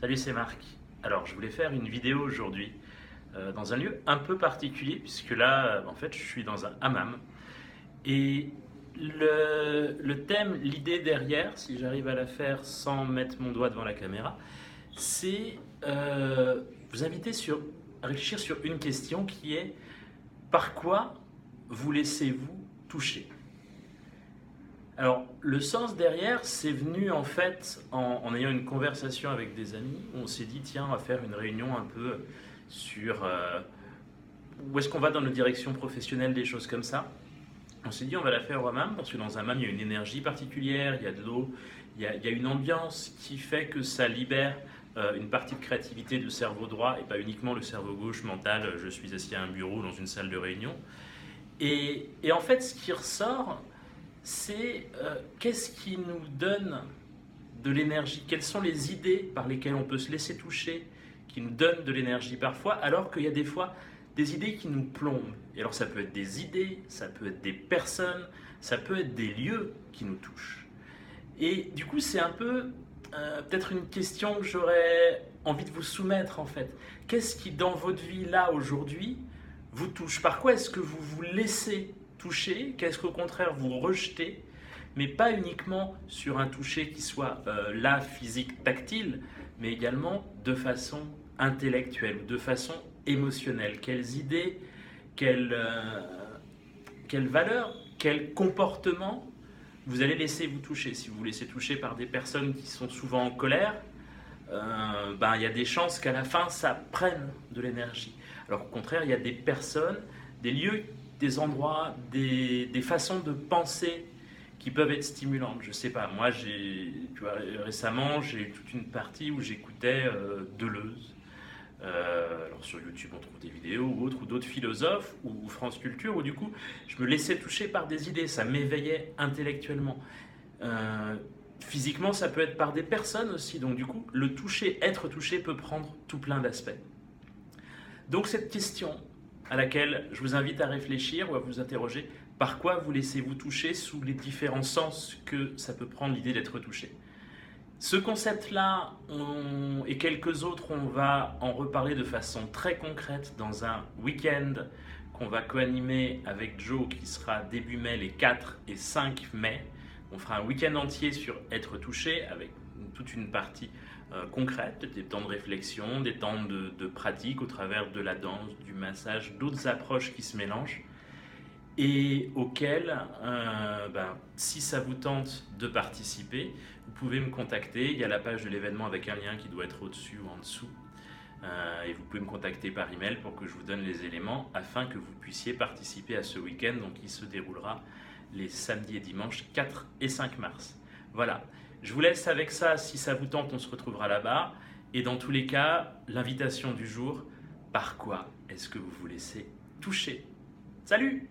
Salut, c'est Marc. Alors, je voulais faire une vidéo aujourd'hui dans un lieu un peu particulier, puisque là, en fait, je suis dans un hammam. Et le thème, l'idée derrière, si j'arrive à la faire sans mettre mon doigt devant la caméra, c'est vous inviter à réfléchir sur une question qui est: par quoi vous laissez-vous toucher? Alors, le sens derrière, c'est venu en fait en ayant une conversation avec des amis. On s'est dit, tiens, on va faire une réunion un peu sur où est-ce qu'on va dans nos directions professionnelles, des choses comme ça. On s'est dit, on va la faire au hammam, parce que dans un hammam, il y a une énergie particulière, il y a de l'eau, il y a une ambiance qui fait que ça libère une partie de créativité du cerveau droit et pas uniquement le cerveau gauche mental. Je suis assis à un bureau dans une salle de réunion. Et en fait, ce qui ressort, c'est qu'est-ce qui nous donne de l'énergie, quelles sont les idées par lesquelles on peut se laisser toucher, qui nous donnent de l'énergie parfois, alors qu'il y a des fois des idées qui nous plombent. Et alors ça peut être des idées, ça peut être des personnes, ça peut être des lieux qui nous touchent. Et du coup, c'est un peu peut-être une question que j'aurais envie de vous soumettre en fait. Qu'est-ce qui dans votre vie là aujourd'hui vous touche? Par quoi est-ce que vous vous laissez toucher? Qu'est-ce qu'au contraire vous rejetez? Mais pas uniquement sur un toucher qui soit là, physique, tactile, mais également de façon intellectuelle, de façon émotionnelle. Quelles idées, quelles valeurs, quels comportements vous allez laisser vous toucher? Si vous vous laissez toucher par des personnes qui sont souvent en colère, il y a des chances qu'à la fin ça prenne de l'énergie. Alors au contraire, il y a des personnes, des lieux, des endroits, des façons de penser qui peuvent être stimulantes. Je sais pas, moi récemment j'ai eu toute une partie où j'écoutais Deleuze. Alors sur YouTube on trouve des vidéos ou d'autres philosophes ou France Culture, où du coup je me laissais toucher par des idées, ça m'éveillait intellectuellement. Physiquement ça peut être par des personnes aussi, donc du coup le toucher, être touché peut prendre tout plein d'aspects. Donc cette question à laquelle je vous invite à réfléchir ou à vous interroger: par quoi vous laissez-vous toucher sous les différents sens que ça peut prendre l'idée d'être touché? Ce concept-là et quelques autres, on va en reparler de façon très concrète dans un week-end qu'on va co-animer avec Joe, qui sera début mai, les 4 et 5 mai. On fera un week-end entier sur être touché avec toute une partie concrète, des temps de réflexion, des temps de pratique au travers de la danse, du massage, d'autres approches qui se mélangent et auxquelles, si ça vous tente de participer, vous pouvez me contacter. Il y a la page de l'événement avec un lien qui doit être au-dessus ou en dessous. Et vous pouvez me contacter par email pour que je vous donne les éléments afin que vous puissiez participer à ce week-end, donc qui se déroulera les samedis et dimanches 4 et 5 mars. Voilà, je vous laisse avec ça. Si ça vous tente, on se retrouvera là-bas. Et dans tous les cas, l'invitation du jour: par quoi est-ce que vous vous laissez toucher? Salut!